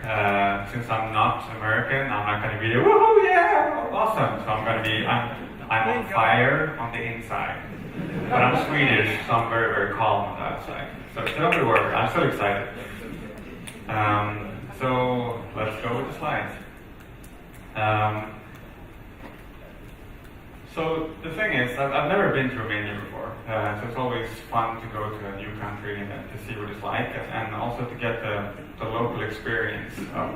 here. Since I'm not American, I'm not going to be woohoo, yeah, awesome. So I'm on fire on the inside. But I'm Swedish, so I'm very, very calm on the outside. So don't be worried, I'm so excited. So let's go with the slides. So the thing is, I've never been to Romania before, so it's always fun to go to a new country and to see what it's like, and also to get the local experience of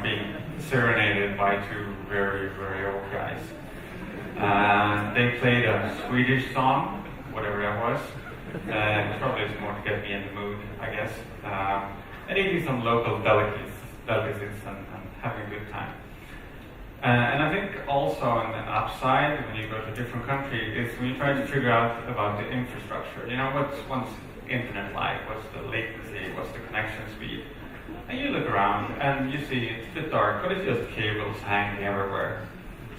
being serenaded by two very, very old guys. They played a Swedish song, whatever that was. It was probably just more to get me in the mood, I guess. And eating some local delicacies and having a good time. And I think also on an upside, when you go to a different country, is when you try to figure out about the infrastructure. What's one's internet like? What's the latency? What's the connection speed? And you look around and you see it's a bit dark, but it's just cables hanging everywhere.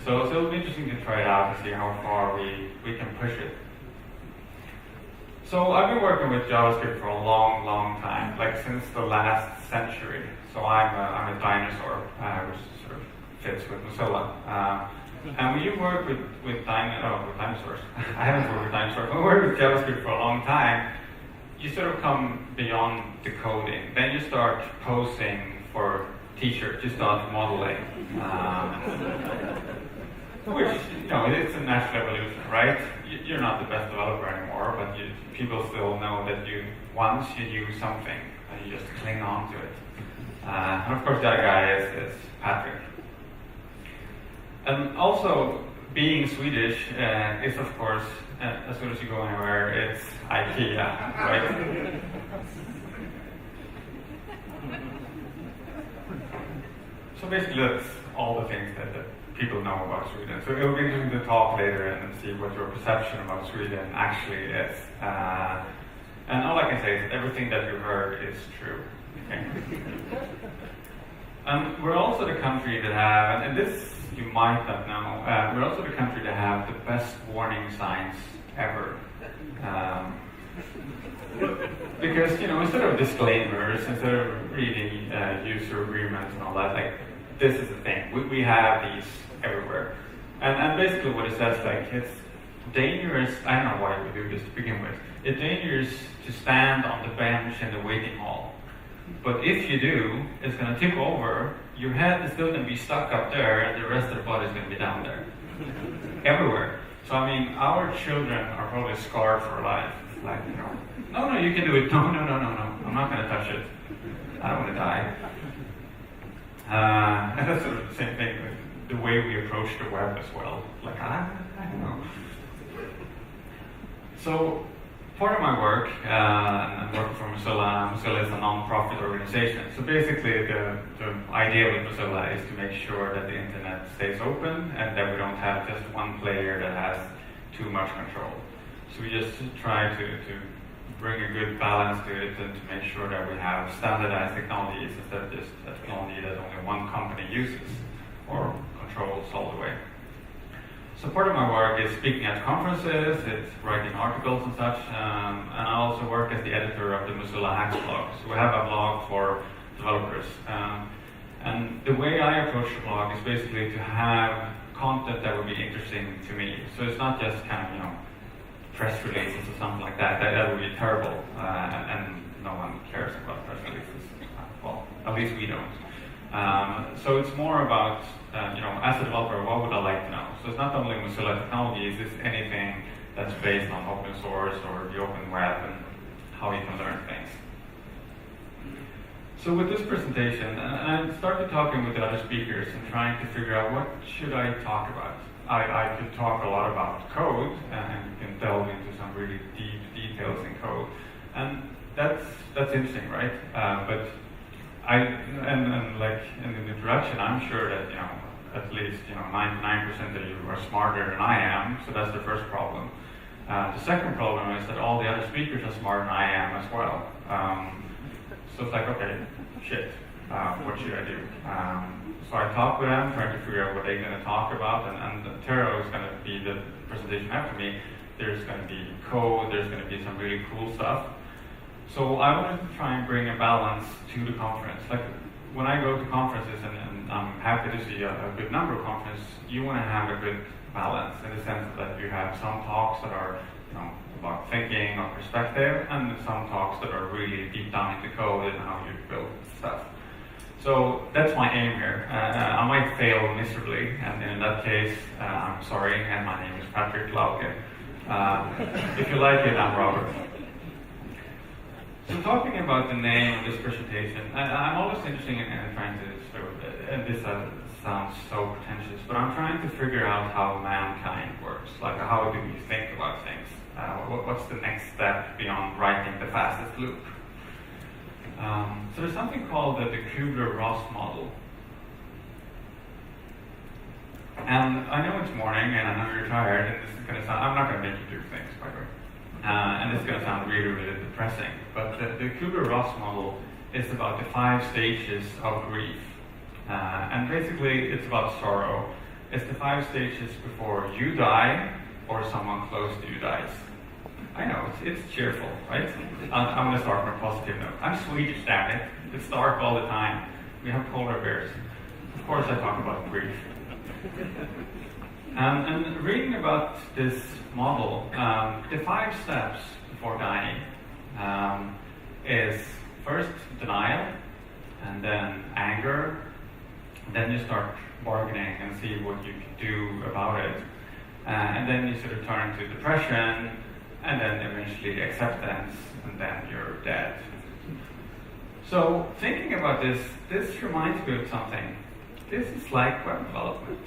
So it'll be interesting to try it out and see how far we can push it. So I've been working with JavaScript for a long, long time, like since the last century. So I'm a dinosaur, which sort of fits with Mozilla. And when you work with dinosaurs, I haven't worked with dinosaurs, but I worked with JavaScript for a long time, you sort of come beyond the coding. Then you start posing for t-shirts, you start modeling. Which, it's a natural evolution, right? You're not the best developer anymore, but people still know that once you do something, and you just cling on to it. And of course, the other guy is Patrick. And also, being Swedish is, of course, as soon as you go anywhere, it's IKEA, right? So basically, that's all the things that people know about Sweden. So it'll be interesting to talk later and see what your perception about Sweden actually is. And all I can say is that everything that you heard is true. Okay? We're also the country that have, and this you might not know, we're also the country that have the best warning signs ever. Because, instead of disclaimers, instead of reading user agreements and all that, like, this is the thing. We have these everywhere. And basically what it says, like, it's dangerous, I don't know why we do this to begin with. It's dangerous to stand on the bench in the waiting hall. But if you do, it's going to tip over, your head is still going to be stuck up there, and the rest of the body is going to be down there. Everywhere. So, our children are probably scarred for life. Like, no, you can do it. No, I'm not going to touch it. I don't want to die. And that's sort of the same thing with the way we approach the web as well. Like, I don't know. So, part of my work, I'm working for Mozilla. Mozilla is a non-profit organization. So basically, the idea with Mozilla is to make sure that the internet stays open and that we don't have just one player that has too much control. So we just try to bring a good balance to it and to make sure that we have standardized technologies instead of just a technology that only one company uses or controls all the way. So part of my work is speaking at conferences, it's writing articles and such, and I also work as the editor of the Mozilla Hacks blog. So we have a blog for developers. And the way I approach the blog is basically to have content that would be interesting to me. So it's not just kind of, press releases or something like that. That would be terrible, and no one cares about press releases. Well, at least we don't. So it's more about, as a developer, what would I like to know? So it's not only Mozilla technologies, it's anything that's based on open source or the open web and how you can learn things. So with this presentation, I started talking with the other speakers and trying to figure out what should I talk about. I could talk a lot about code, and you can delve into some really deep details in code, and that's interesting, right? But like in the introduction, I'm sure that at least 99% of you are smarter than I am, so that's the first problem. The second problem is that all the other speakers are smarter than I am as well. So it's like, okay, shit, what should I do? So I talk with them, trying to figure out what they're going to talk about, and Tero is going to be the presentation after me. There's going to be code, there's going to be some really cool stuff. So I wanted to try and bring a balance to the conference. Like, when I go to conferences, and I'm happy to see a good number of conferences, you want to have a good balance in the sense that you have some talks that are, about thinking or perspective, and some talks that are really deep down in the code and how you build stuff. So that's my aim here. I might fail miserably, and in that case, I'm sorry, and my name is Patrick Lauke. If you like it, I'm Robert. So talking about the name of this presentation, I'm always interested in trying to and this sounds so pretentious, but I'm trying to figure out how mankind works. Like, how do we think about things? What's the next step beyond writing the fastest loop? So there's something called the Kubler-Ross model. And I know it's morning, and I know you're tired, and this is going to sound, I'm not going to make you do things, by the way. And it's going to sound really, really depressing. But the Kubler-Ross model is about the 5 stages of grief. And basically, it's about sorrow. It's the 5 stages before you die or someone close to you dies. I know, it's cheerful, right? I'm going to start on a positive note. I'm Swedish, damn it. It's dark all the time. We have polar bears. Of course, I talk about grief. And reading about this model, the 5 steps before dying is first denial, and then anger, and then you start bargaining and see what you can do about it, and then you sort of turn to depression, and then eventually acceptance, and then you're dead. So thinking about this reminds me of something. This is like web development.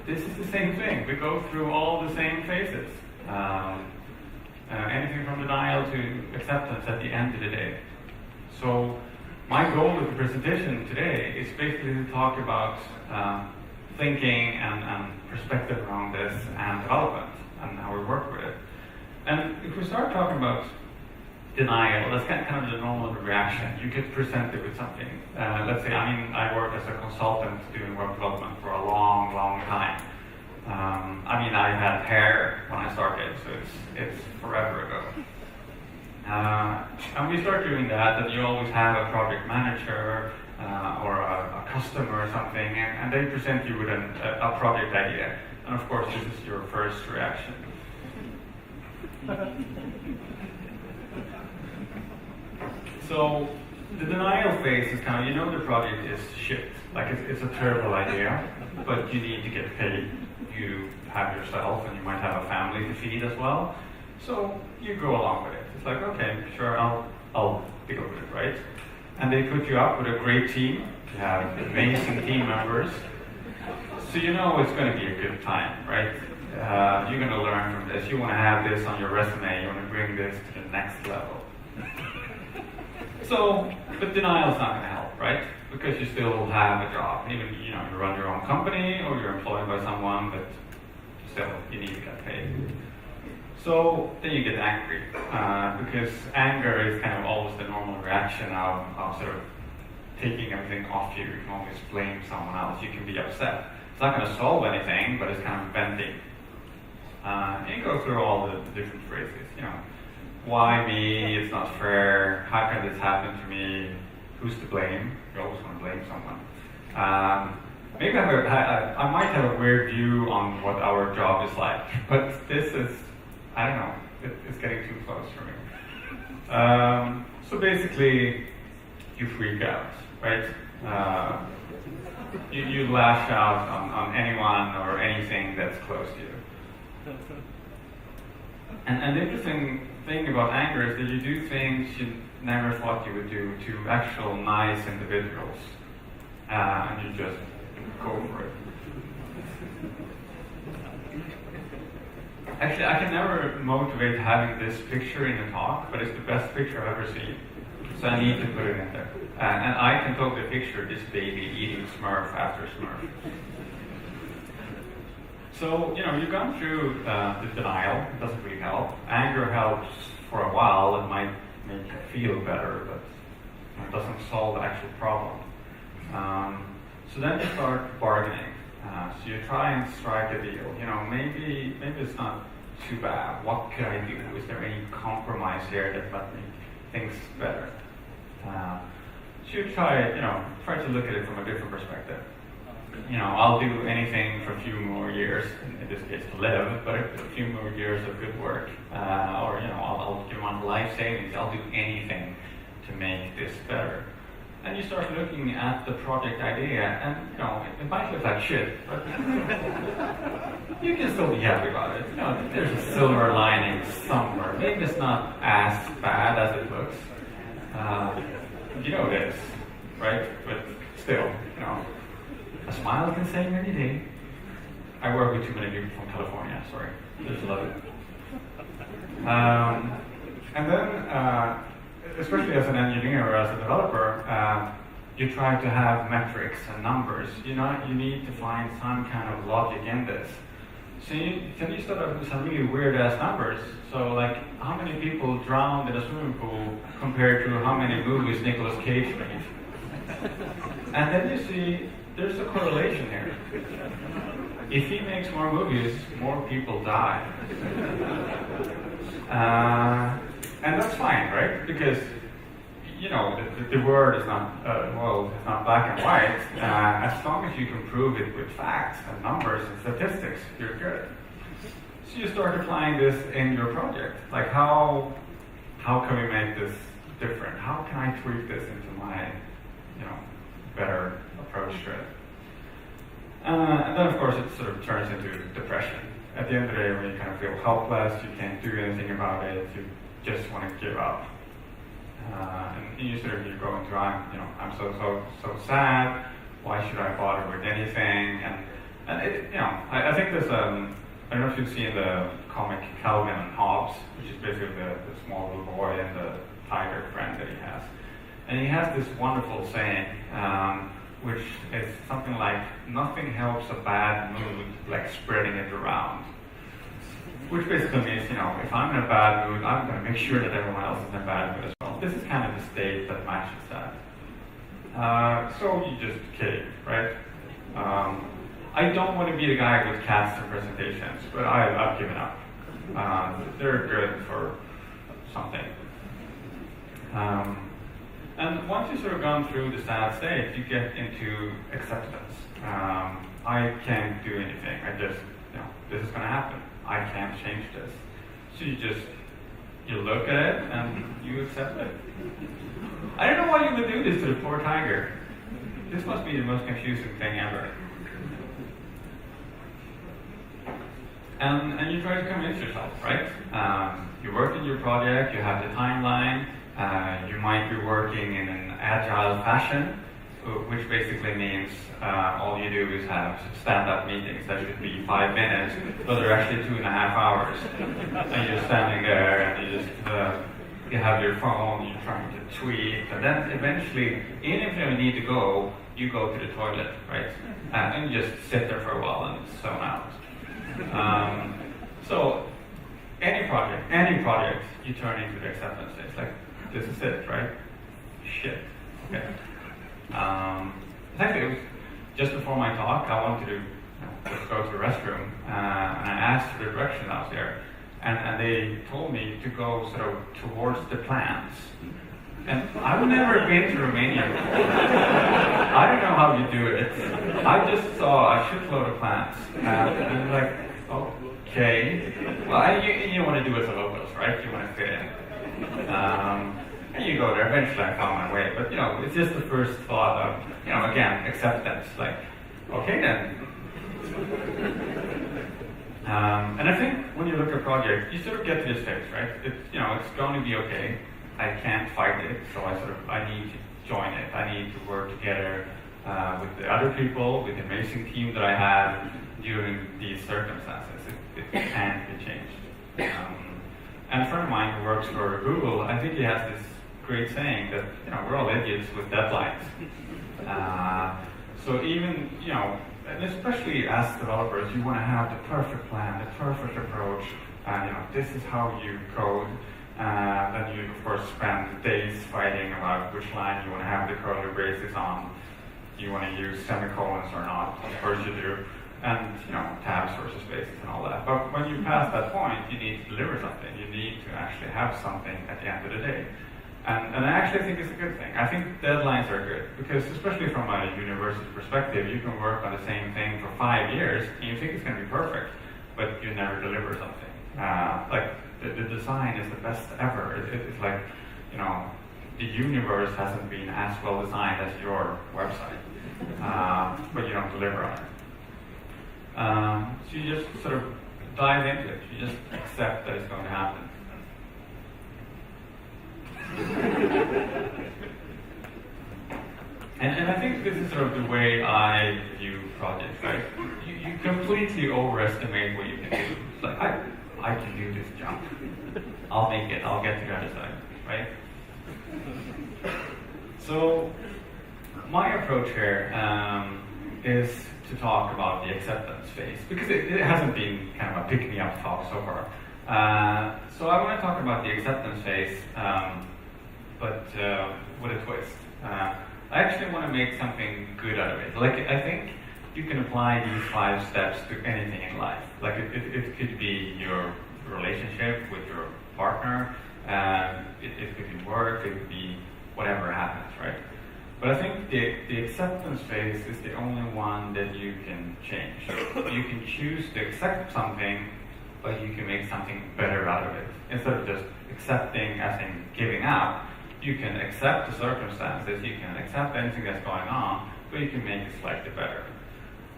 This is the same thing. We go through all the same phases. Anything from denial to acceptance at the end of the day. So my goal with the presentation today is basically to talk about thinking and perspective around this and development and how we work with it. And if we start talking about denial, that's kind of the normal reaction. You get presented with something. Let's say, I worked as a consultant doing web development for a long, long time. I had hair when I started, so it's forever ago. And we start doing that, and you always have a project manager or a customer or something, and they present you with a project idea. And of course, this is your first reaction. So the denial phase is kind of, the project is shit. Like it's a terrible idea, but you need to get paid. You have yourself, and you might have a family to feed as well. So you go along with it. It's like, okay, sure, I'll deal with it, right? And they put you up with a great team. You have amazing team members. So you know it's going to be a good time, right? You're going to learn from this. You want to have this on your resume. You want to bring this to the next level. So, but denial is not going to help, right? Because you still have a job. Even, you run your own company or you're employed by someone, but still, you need to get paid. So then you get angry, because anger is kind of always the normal reaction of sort of taking everything off you. You can always blame someone else. You can be upset. It's not going to solve anything, but it's kind of venting. And you go through all the different phrases, why me? It's not fair. How can this happen to me? Who's to blame? You always want to blame someone. Maybe I might have a weird view on what our job is like, but this is, I don't know, it's getting too close for me. So basically, you freak out, right? You lash out on anyone or anything that's close to you. And the interesting thing about anger is that you do things you never thought you would do to actual nice individuals. And you just go for it. Actually, I can never motivate having this picture in a talk, but it's the best picture I've ever seen. So I need to put it in there. And I can totally picture this baby eating Smurf after Smurf. So, you've gone through the denial. It doesn't really help. Anger helps for a while. It might make you feel better, but it doesn't solve the actual problem. So then you start bargaining. So you try and strike a deal. Maybe it's not too bad. What could I do? Is there any compromise here that might make things better? So to try to look at it from a different perspective. I'll do anything for a few more years, in this case to live, but a few more years of good work, or I'll do on life savings. I'll do anything to make this better. And you start looking at the project idea, and it might look like shit, but you can still be happy about it. There's a silver lining somewhere. Maybe it's not as bad as it looks. It is, right? But still, a smile can save any day. I work with too many people from California, sorry. There's a lot of it. And then, especially as an engineer or as a developer, you try to have metrics and numbers. You need to find some kind of logic in this. So you start up with some really weird ass numbers. So like, how many people drowned in a swimming pool compared to how many movies Nicolas Cage made? And then you see there's a correlation here. If he makes more movies, more people die. And that's fine, right? Because the word is not it's not black and white. As long as you can prove it with facts and numbers and statistics, you're good. So you start applying this in your project. Like how can we make this different? How can I tweak this into my better approach to it? And then of course it sort of turns into depression. At the end of the day, when you kind of feel helpless, you can't do anything about it, you just want to give up. And you go into I'm so sad. Why should I bother with anything? And it, I think there's I don't know if you've seen the comic Calvin and Hobbes, which is basically the small little boy and the tiger friend that he has. And he has this wonderful saying, which is something like, nothing helps a bad mood like spreading it around. Which basically means, if I'm in a bad mood, I'm going to make sure that everyone else is in a bad mood as well. This is kind of the state that matches that. So you just cave, right? I don't want to be the guy with cats and presentations, but I've given up. They're good for something. And once you've sort of gone through the sad state, you get into acceptance. I can't do anything. I just, this is going to happen. I can't change this. So you look at it and you accept it. I don't know why you would do this to the poor tiger. This must be the most confusing thing ever. And you try to convince yourself, right? You work in your project, you have the timeline, you might be working in an agile fashion, which basically means all you do is have stand-up meetings that should be 5 minutes, but they're actually 2.5 hours. And you're standing there and you have your phone, you're trying to tweet, and then eventually, even if you need to go, you go to the toilet, right? And you just sit there for a while and zone out. So any project, you turn into the acceptance stage. Like, this is it, right? Shit. Okay. Actually, it was just before my talk, I wanted to just go to the restroom, and I asked for the direction out there, and they told me to go sort of towards the plants. And I've never been to Romania before. I don't know how you do it. I just saw a shitload of plants, and like, okay. Well, you want to do it as a locals, right? You want to fit in. And you go there. Eventually, I found my way. But it's just the first thought of, again, acceptance. Like, okay then. And I think when you look at projects, you sort of get to this phase, right? It's going to be okay. I can't fight it, so I need to join it. I need to work together with the other people, with the amazing team that I have during these circumstances. It can't be changed. And a friend of mine who works for Google, I think he has this great saying that we're all idiots with deadlines. So even and especially as developers, you want to have the perfect plan, the perfect approach. This is how you code. Then you, of course, spend days fighting about which line you want to have the curly braces on. Do you want to use semicolons or not? Of course you do. And, tabs versus spaces and all that. But when you pass that point, you need to deliver something. You need to actually have something at the end of the day. And I actually think it's a good thing. I think deadlines are good because, especially from a university perspective, you can work on the same thing for 5 years and you think it's going to be perfect, but you never deliver something. Like the design is the best ever. It's like, you know, the universe hasn't been as well designed as your website, but you don't deliver on it. So you just sort of dive into it. You just accept that it's going to happen. And I think this is sort of the way I view projects, right? You completely overestimate what you can do. It's like, I can do this jump. I'll make it. I'll get to the other side, right? So my approach here is to talk about the acceptance phase, because it hasn't been kind of a pick-me-up talk so far. So I want to talk about the acceptance phase, but with a twist. I actually want to make something good out of it. Like, I think you can apply these 5 steps to anything in life. Like, it could be your relationship with your partner, it could be work, it could be whatever happens, right? But I think the acceptance phase is the only one that you can change. You can choose to accept something, but you can make something better out of it. Instead of just accepting as in giving up, you can accept the circumstances, you can accept anything that's going on, but you can make it slightly better.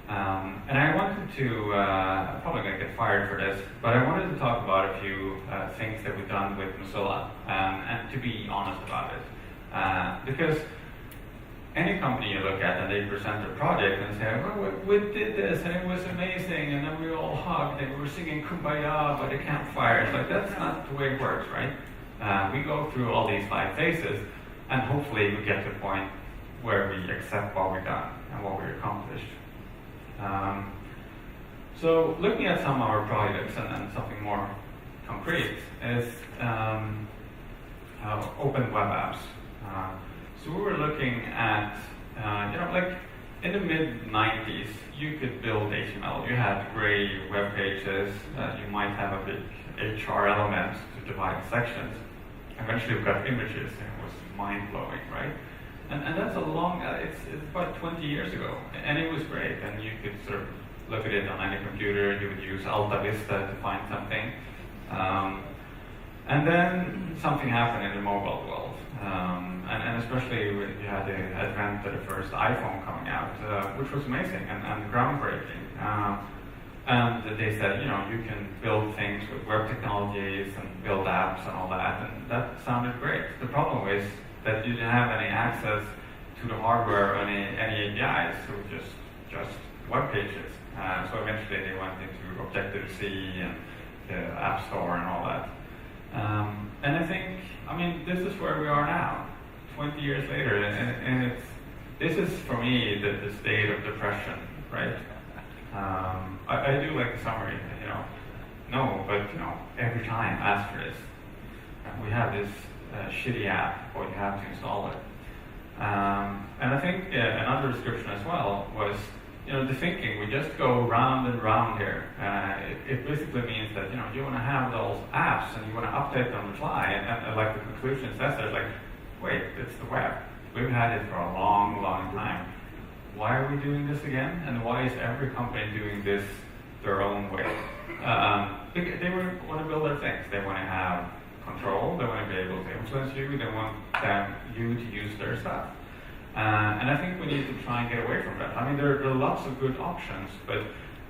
And I wanted to, I'm probably going to get fired for this, but I wanted to talk about a few things that we've done with Mozilla, and to be honest about it. Because any company you look at and they present a project and say, well, we did this and it was amazing, and then we all hugged and we were singing Kumbaya by the campfire. It's like, that's not the way it works, right? We go through all these 5 phases, and hopefully we get to the point where we accept what we've done and what we accomplished. So looking at some of our projects and something more concrete is open web apps. So we were looking at, like in the mid-90s, you could build HTML. You had gray web pages. You might have a big HR element to divide sections. Eventually we got images, and it was mind-blowing, right? And that's a long, it's about 20 years ago, and it was great, and you could sort of look at it on any computer. You would use Alta Vista to find something. And then something happened in the mobile world, and especially when you had the advent of the first iPhone coming out, which was amazing and groundbreaking. And they said, you can build things with web technologies and build apps and all that, and that sounded great. The problem was that you didn't have any access to the hardware or any APIs, so just web pages. So eventually they went into Objective-C and the App Store and all that. And I think, this is where we are now, 20 years later, and this is for me the state of depression, right? I do like the summary, but every time after this, we have this shitty app, but you have to install it. And I think another description as well was, the thinking, we just go round and round here. It basically means that, you want to have those apps and you want to update them on the fly, and like the conclusion says there, like, wait, it's the web. We've had it for a long, long time. Why are we doing this again? And why is every company doing this their own way? They want to build their things. They want to have control. They want to be able to influence you. They want you to use their stuff. And I think we need to try and get away from that. There are lots of good options, but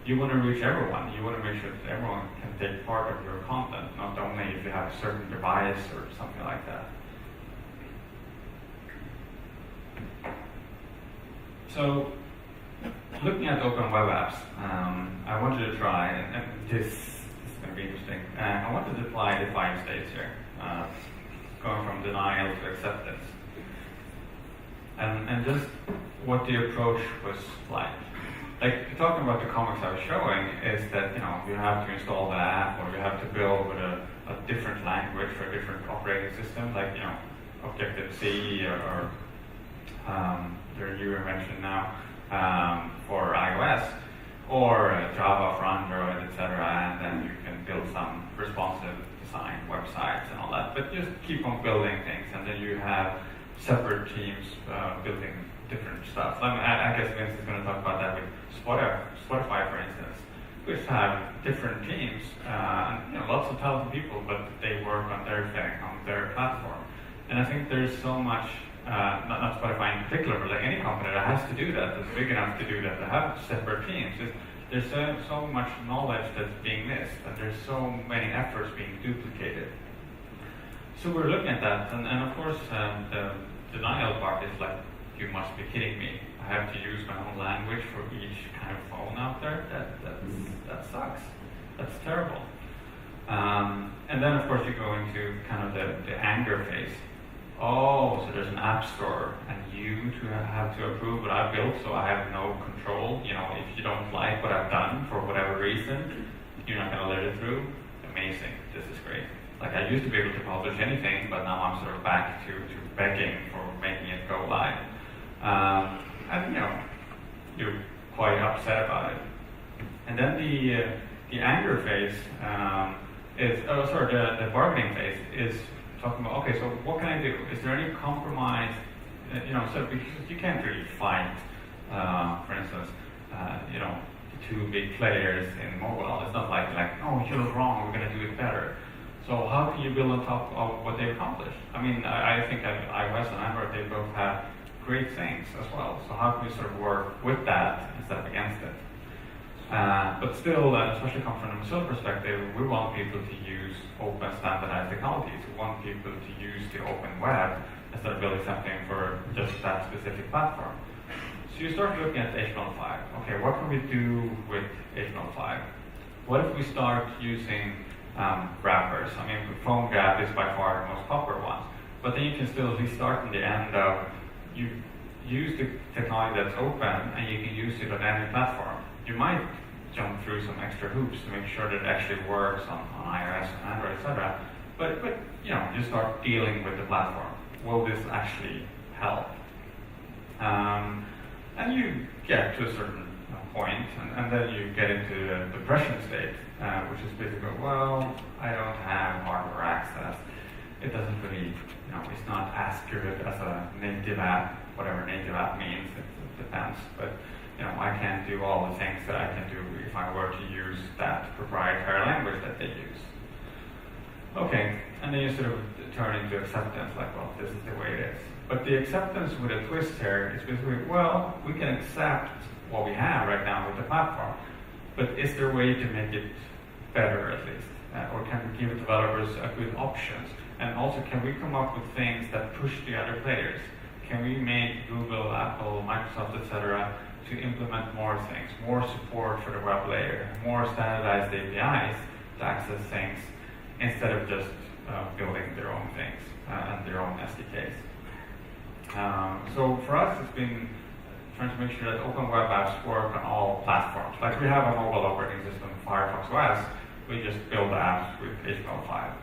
you want to reach everyone. You want to make sure that everyone can take part of your content, not only if you have a certain device or something like that. So, looking at open web apps, I wanted to try, and this is going to be interesting. I wanted to apply the 5 states here, going from denial to acceptance. And just what the approach was like. Like, talking about the comics I was showing is that, you have to install the app, or you have to build with a different language for a different operating system, like, Objective-C or their newer invention now for iOS, or Java for Android, etc., and then you can build some responsive design websites and all that, but just keep on building things, and then you have separate teams building different stuff. I guess Vince is going to talk about that with Spotify, for instance, which have different teams, and lots of talented people, but they work on their thing, on their platform. And I think there's so much, not Spotify in particular, but like any company that has to do that, that's big enough to do that, to have separate teams. There's so much knowledge that's being missed, and there's so many efforts being duplicated. So we're looking at that, and of course the denial part is like, you must be kidding me. I have to use my own language for each kind of phone out there? That sucks. That's terrible. And then of course you go into kind of the anger phase. Oh, so there's an app store, and you have to approve what I built, so I have no control. If you don't like what I've done for whatever reason, you're not going to let it through. Amazing. This is great. Like, I used to be able to publish anything, but now I'm sort of back to begging for making it go live. And you're quite upset about it. And then the anger phase the bargaining phase is talking about, okay, so what can I do? Is there any compromise? So because you can't really fight, for instance, two big players in mobile. It's not like, oh, you're wrong, we're going to do it better. So how can you build on top of what they've accomplished? I mean, I think iOS and Android, they both have great things as well. So how can we sort of work with that instead of against it? But still, especially come from a Mozilla perspective, we want people to use open standardized technologies. We want people to use the open web instead of building something for just that specific platform. So you start looking at HTML5. Okay, what can we do with HTML5? What if we start using wrappers? I mean, PhoneGap is by far the most popular one. But then you can still restart in the end of, you use the technology that's open and you can use it on any platform. You might jump through some extra hoops to make sure that it actually works on iOS and Android, etc. But you start dealing with the platform. Will this actually help? And you get to a certain point, and then you get into the depression state, which is basically, well, I don't have hardware access. It doesn't really, it's not as good as a native app, whatever native app means, it depends. But I can't do all the things that I can do if I were to use that proprietary language that they use. Okay, and then you sort of turn into acceptance, like, well, this is the way it is. But the acceptance with a twist here is basically, well, we can accept what we have right now with the platform, but is there a way to make it better at least? Or can we give developers a good options? And also, can we come up with things that push the other players? Can we make Google, Apple, Microsoft, etc. to implement more things, more support for the web layer, more standardized APIs to access things, instead of just building their own things and their own SDKs. So for us, it's been trying to make sure that open web apps work on all platforms. Like we have a mobile operating system, Firefox OS, we just build apps with HTML5.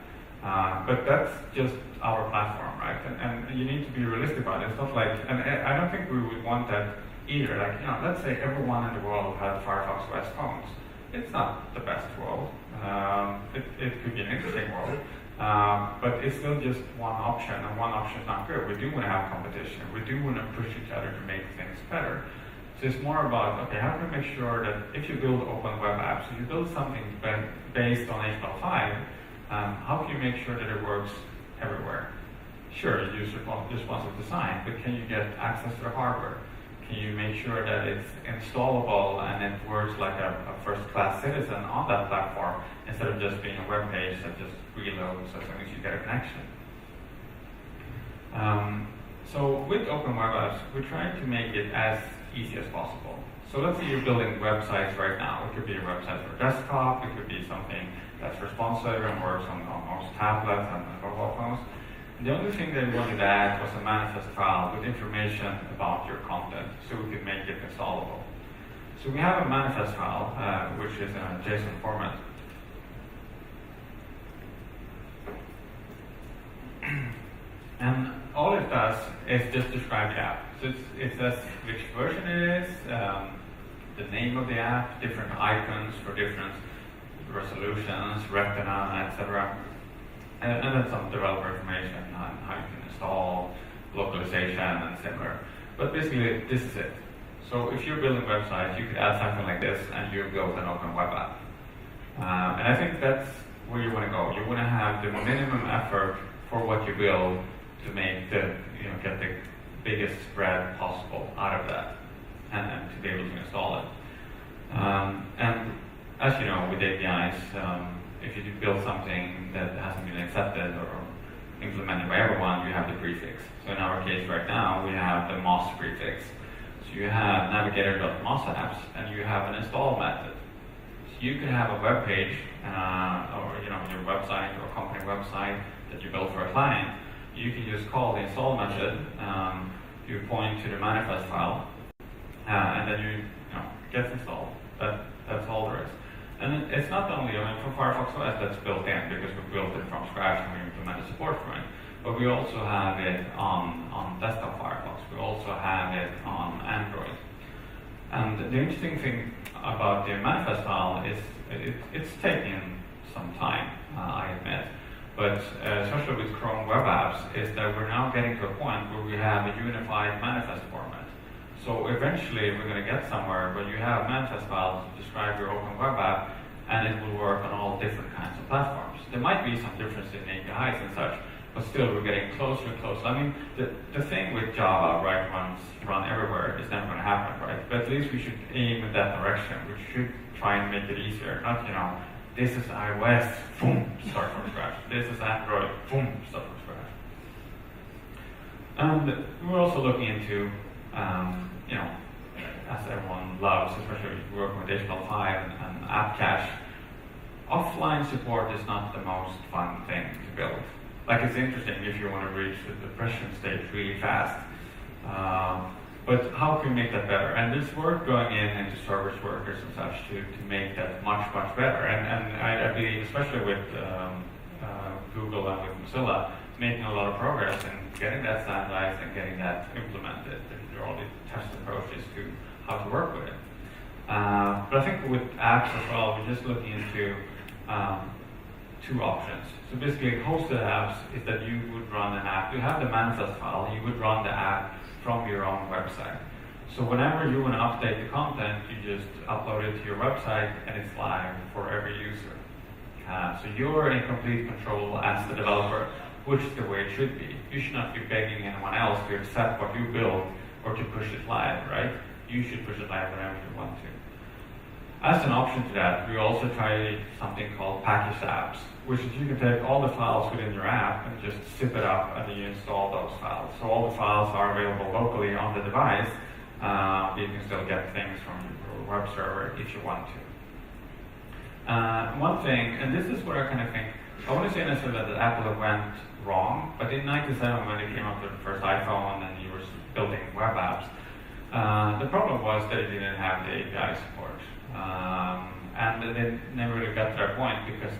But that's just our platform, right? And you need to be realistic about it. It's not like, and I don't think we would want that either. Like, let's say everyone in the world had Firefox OS phones. It's not the best world. It could be an interesting world. But it's still just one option, and one option is not good. We do want to have competition. We do want to push each other to make things better. So it's more about, okay, how can we make sure that if you build open web apps, if you build something based on HTML5, how can you make sure that it works everywhere? Sure, you use responsive design, but can you get access to the hardware? Can you make sure that it's installable and it works like a first-class citizen on that platform instead of just being a web page that just reloads as soon as you get a connection? So with open web apps, we're trying to make it as easy as possible. So let's say you're building websites right now. It could be a website for desktop. It could be something that's responsive and works on most tablets and mobile phones. The only thing that we wanted to add was a manifest file with information about your content, so we could make it installable. So we have a manifest file, which is in a JSON format. And all it does is just describe the app. So it says which version it is, the name of the app, different icons for different resolutions, retina, etc. and then some developer information on how you can install, localization, and similar. But basically, this is it. So if you're building websites, you could add something like this, and you've built an open web app. And I think that's where you want to go. You want to have the minimum effort for what you build to make the, get the biggest spread possible out of that, and to be able to install it. And as you know, with APIs, if you do build something that hasn't been accepted or implemented by everyone, you have the prefix. So in our case right now, we have the MOS prefix. So you have navigator.mos apps, and you have an install method. So you can have a web page, or your website or company website that you build for a client. You can just call the install method. You point to the manifest file, and then you gets installed. That's all there is. And it's not only, for Firefox OS that's built in because we built it from scratch and we implemented support for it, but we also have it on desktop Firefox. We also have it on Android. And the interesting thing about the manifest file is it's taking some time, I admit. But especially with Chrome web apps, is that we're now getting to a point where we have a unified manifest format. So eventually we're going to get somewhere where you have manifest files to describe your open web app, and it will work on all different kinds of platforms. There might be some difference in APIs and such, but still we're getting closer and closer. I mean, the thing with Java, right, run everywhere is never going to happen, right? But at least we should aim in that direction. We should try and make it easier, not, this is iOS, boom, start from scratch. This is Android, boom, start from scratch. And we're also looking into as everyone loves, especially working with HTML5 and app cache, offline support is not the most fun thing to build. Like, it's interesting if you want to reach the depression state really fast. But how can we make that better? And there's work going into service workers and such to make that much, much better. And I believe, especially with Google and with Mozilla, making a lot of progress in getting that standardized and getting that implemented. There are all these test approaches to how to work with it. But I think with apps as well, we're just looking into two options. So basically, hosted apps is that you would run an app. You have the manifest file, you would run the app from your own website. So whenever you want to update the content, you just upload it to your website, and it's live for every user. So you're in complete control as the developer, which is the way it should be. You should not be begging anyone else to accept what you build or to push it live, right? You should push it live whenever you want to. As an option to that, we also try something called package apps, which is you can take all the files within your app and just zip it up, and then you install those files. So all the files are available locally on the device. You can still get things from your web server if you want to. One thing, and this is where I kind of think, I want to say necessarily that Apple went wrong, but in '97 when they came up with the first iPhone and you were building web apps, the problem was that it didn't have the API support. And they never really got to that point because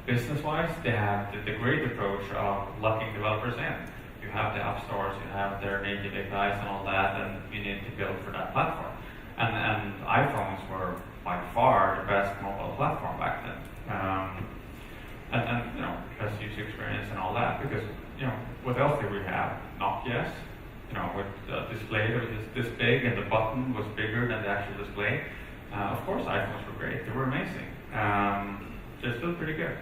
business-wise, they have the great approach of locking developers in. You have the app stores, you have their native APIs and all that, and you need to build for that platform. And iPhones were by far the best mobile platform back then. And best user experience and all that, because what else did we have? Nokia's, with the display that was this big, and the button was bigger than the actual display. Of course, iPhones were great; they were amazing. They're still pretty good.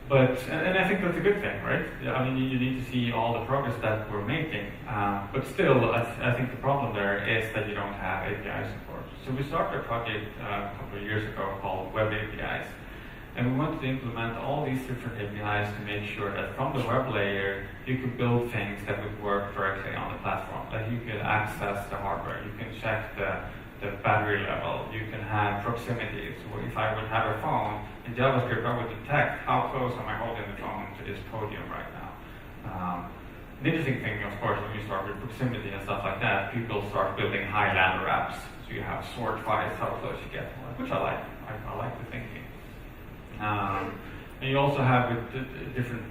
But and I think that's a good thing, right? I mean, you need to see all the progress that we're making. But still, I think the problem there is that you don't have API support. So we started a project a couple of years ago called Web APIs. And we wanted to implement all these different APIs to make sure that from the web layer, you could build things that would work directly on the platform. That you could access the hardware, you can check the battery level, you can have proximity. So if I would have a phone, in JavaScript, I would detect how close am I holding the phone to this podium right now. The interesting thing, of course, when you start with proximity and stuff like that, people start building Highlander apps. So you have sort by how close you get, which I like. I like the thinking. And you also have with different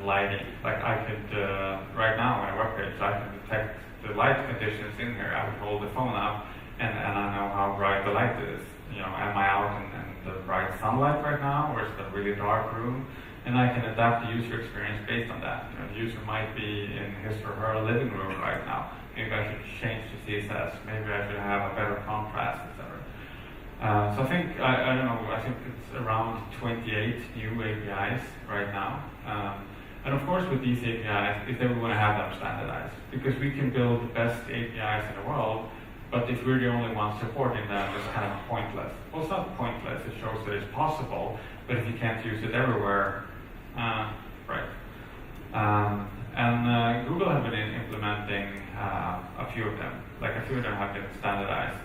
lighting. Like I could, right now on a web page, I can detect the light conditions in here. I would hold the phone up, and I know how bright the light is. Am I out in the bright sunlight right now, or is it a really dark room? and I can adapt the user experience based on that. The user might be in his or her living room right now. Maybe I should change the CSS. Maybe I should have a better contrast, etc. So I think, I don't know, I think it's around 28 new APIs right now. And of course with these APIs, if we want to have them standardized, because we can build the best APIs in the world, but if we're the only ones supporting them, it's kind of pointless. Well, it's not pointless, it shows that it's possible, but if you can't use it everywhere, right. And Google have been implementing a few of them. Like a few of them have been standardized.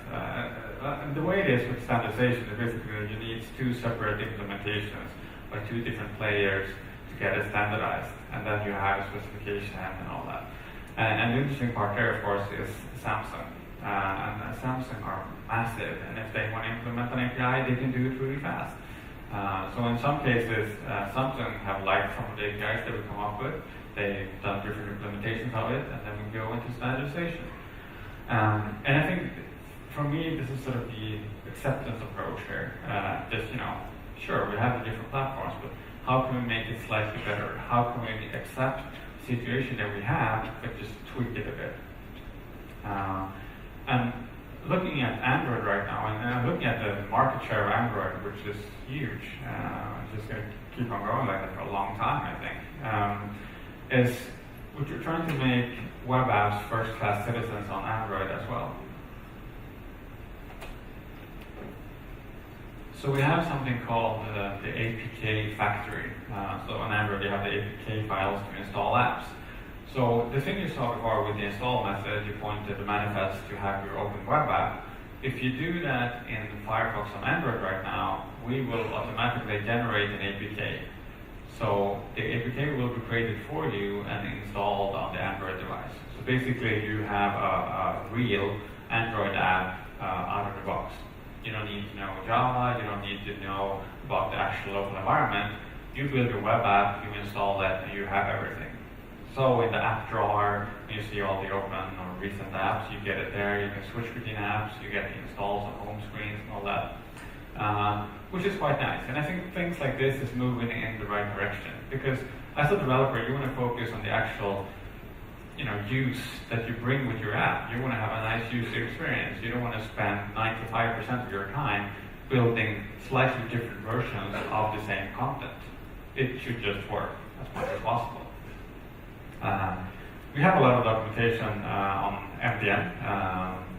And the way it is with standardization is basically you need two separate implementations by two different players to get it standardized. And then you have a specification and all that. And the interesting part there, of course, is Samsung. And Samsung are massive, and if they want to implement an API, they can do it really fast. So in some cases, Samsung have liked some of the APIs that we come up with. They've done different implementations of it, and then we go into standardization. And I think, for me, this is sort of the acceptance approach here. Just, sure, we have the different platforms, but how can we make it slightly better? How can we accept the situation that we have, but just tweak it a bit? And looking at Android right now, and looking at the market share of Android, which is huge, it's just going to keep on growing like that for a long time, I think, is we're trying to make web apps first-class citizens on Android as well. So we have something called the APK factory. So on Android, you have the APK files to install apps. So the thing you saw before with the install method, you pointed the manifest to have your open web app. If you do that in Firefox on Android right now, we will automatically generate an APK. So the APK will be created for you and installed on the Android device. So basically, you have a real Android app out of the box. You don't need to know Java, you don't need to know about the actual local environment. You build your web app, you install that, and you have everything. So in the app drawer, you see all the open or recent apps, you get it there, you can switch between apps, you get the installs on home screens and all that, which is quite nice. And I think things like this is moving in the right direction, because as a developer, you want to focus on the actual use that you bring with your app. You want to have a nice user experience. You don't want to spend 95% of your time building slightly different versions of the same content. It should just work as much as possible. We have a lot of documentation on MDN,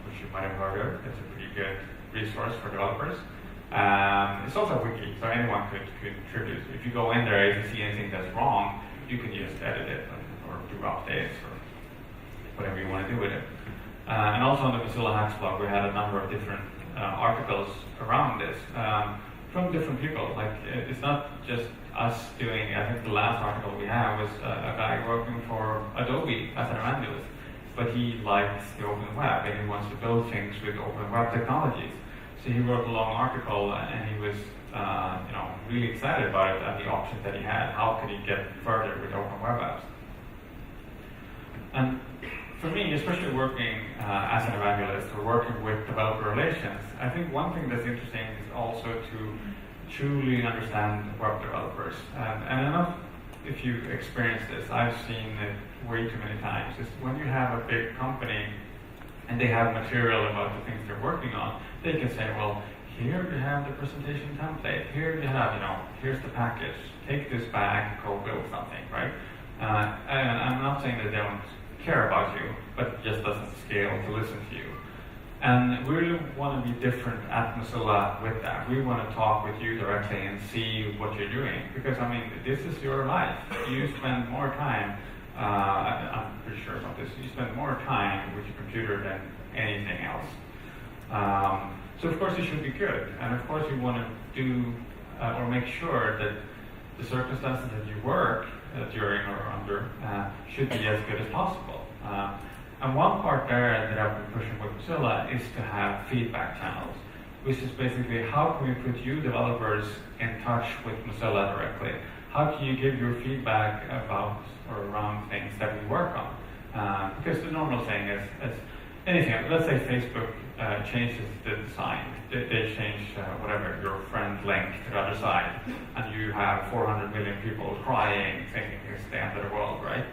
which you might have heard of. It's a pretty good resource for developers. It's also a wiki, so anyone could contribute. If you go in there, if you see anything that's wrong, you can just edit it or do updates or whatever you want to do with it. And also on the Mozilla Hacks blog, we had a number of different articles around this from different people. Like, it's not just us doing, I think the last article we had was a guy working for Adobe as an evangelist, but he likes the open web and he wants to build things with open web technologies. So he wrote a long article and he was really excited about it and the options that he had. How could he get further with open web apps? And for me, especially working as an evangelist or working with developer relations, I think one thing that's interesting is also to truly understand web developers. And I don't know if you've experienced this, I've seen it way too many times, is when you have a big company and they have material about the things they're working on, they can say, well, here you have the presentation template, here you have, here's the package, take this back, go build something, right? And I'm not saying that they don't care about you, but it just doesn't scale to listen to you. And we really want to be different at Mozilla with that. We want to talk with you directly and see what you're doing, because this is your life. You spend more time, I'm pretty sure about this, you spend more time with your computer than anything else. So of course it should be good, and of course you want to do or make sure that the circumstances that you work during or under should be as good as possible. And one part there that I've been pushing with Mozilla is to have feedback channels, which is basically how can we put you developers in touch with Mozilla directly? How can you give your feedback about or around things that we work on? Because the normal thing is anything. Let's say Facebook changes the design. They change whatever, your friend link to the other side, and you have 400 million people crying, thinking it's the end of the world, right?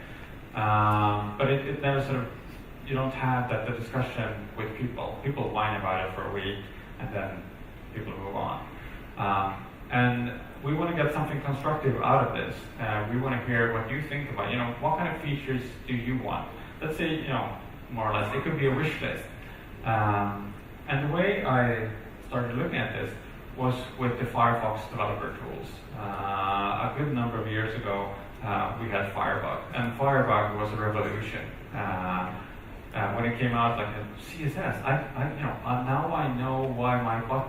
But it never sort of, you don't have the discussion with people. People whine about it for a week, and then people move on. And we want to get something constructive out of this. We want to hear what you think about, what kind of features do you want? Let's say, more or less, it could be a wish list. And the way I started looking at this was with the Firefox developer tools. A good number of years ago, we had Firebug, and Firebug was a revolution. When it came out, like CSS, now I know why my button